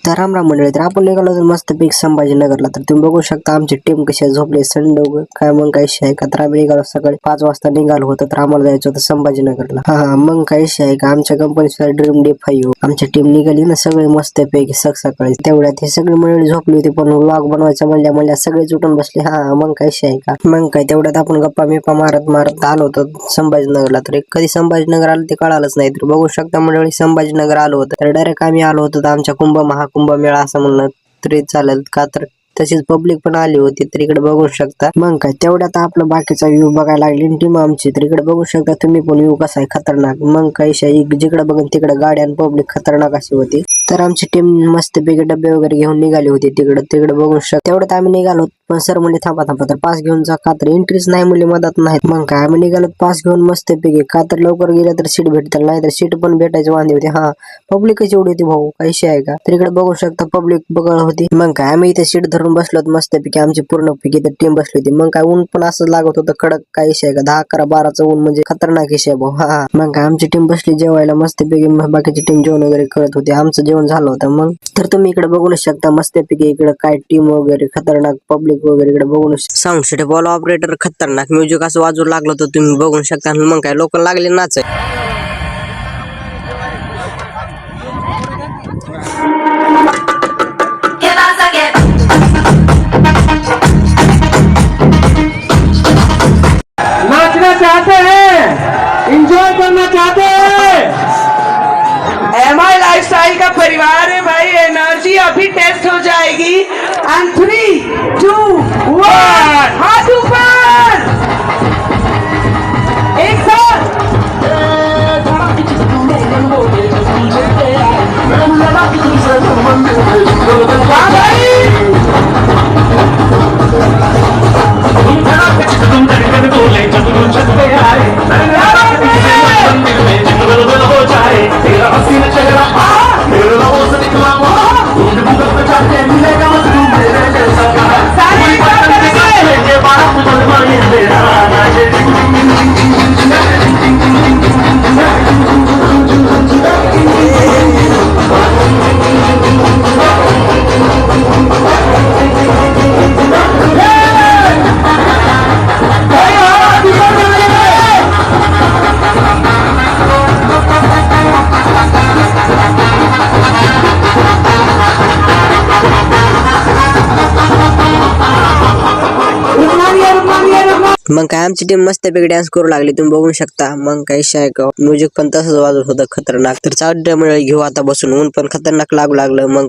तर राम मंडळी, तर आपण निघालो तर मस्त पीक संभाजीनगरला. तर तुम्ही बघू शकता आमची टीम कशी झोपली संडे काय मग काही आहे का. तर आम्ही निघालो सकाळी 5 वाजता निघालो होतो. तर आम्हाला जायचं होतं संभाजीनगरला. हा मग काही आहे का. आमच्या कंपनीचा ड्रीम डे 5 आमची टीम निघाली ना सगळे मस्त पैकी सकाळी. तेवढ्यात ही सगळी मंडळी झोपली होती, पण व्लॉग बनवायचा म्हणल्या सगळेच उठून बसले. हा मग काही आहे का. मग काय तेवढ्यात आपण गप्पा मिप्पा मारत आलो होतो संभाजीनगरला. तर कधी संभाजीनगर आलं ते कळालंच नाही. तर बघू शकता मंडळी संभाजीनगर आलो होतं. तर डायरेक्ट आम्ही आलो होतो आमच्या महाकुंभ मेळा असं म्हणलं तरी चालेल का. तर तशीच पब्लिक पण आली होती. तर इकडे बघू शकता. मग काय तेवढ्यात आपलं बाकीचा व्ह्यू बघायला लागली टीम आमची. तर इकडे बघू शकता तुम्ही पण व्ह्यू कसा आहे खतरनाक. मग काही जिकडे बघून तिकडे गाड्या आणि पब्लिक खतरनाक अशी होती. तर आमची टीम मस्त पैकी डबे वगैरे घेऊन निघाली होती तिकडे बघू शकता. तेवढ्यात आम्ही निघालो, पण सर म्हणले थांबा तर पास घेऊन जा, का तर एंट्रीच नाही मुली मदत नाहीत. मग काय आम्ही निघालो पास घेऊन मस्त पैकी, का तर लवकर गेलं तर सीट भेटतील, नाही तर सीट पण भेटायची वांदी होती. हा पब्लिकच एवढी होती भाऊ, काही आहे का. तर इकडे बघू शकता पब्लिक बघत होती. मग काय आम्ही इथे सीट धरून बसलो मस्त पैकी, आमची पूर्ण पैकी टीम बसली होती. मग काय ऊन पण असं लागत होतं कडक, काही आहे का. 10, 11, 12चं ऊन म्हणजे खतरनाक विषय भाऊ. हा मग काय आमची टीम बसली जेवायला मस्त पैकी, बाकीची टीम जेवण वगैरे करत होती. आमचं जेवण झालं होतं. मग तर तुम्ही इकडे बघू शकता मस्त पैकी इकडे काय टीम वगैरे खतरनाक, पब्लिक वगैरे इकडे बघून. साऊंड सिटी बॉल ऑपरेटर खतरनाक, म्युझिक असं वाजू लागलं तर तुम्ही बघू शकता. मग काय लोक लागले नाच. नाचना चाहते हैं, एंजॉय करना चाहते हैं। MI लाइफस्टाइल का परिवार है भाई, एनर्जी अभी टेस्ट हो जाएगी। एंड 3, 2, 1 हाथ ऊपर एक साथ। हाँ भाई मग काय आमची टीम मस्त पैकी डान्स करू लागली, तुम्ही बघू शकता. मग काही शाय का म्युझिक पण तसंच वाजत होतं खतरनाक. तर चालू घेऊ आता बसून, ऊन पण खतरनाक लागू लागलं. मग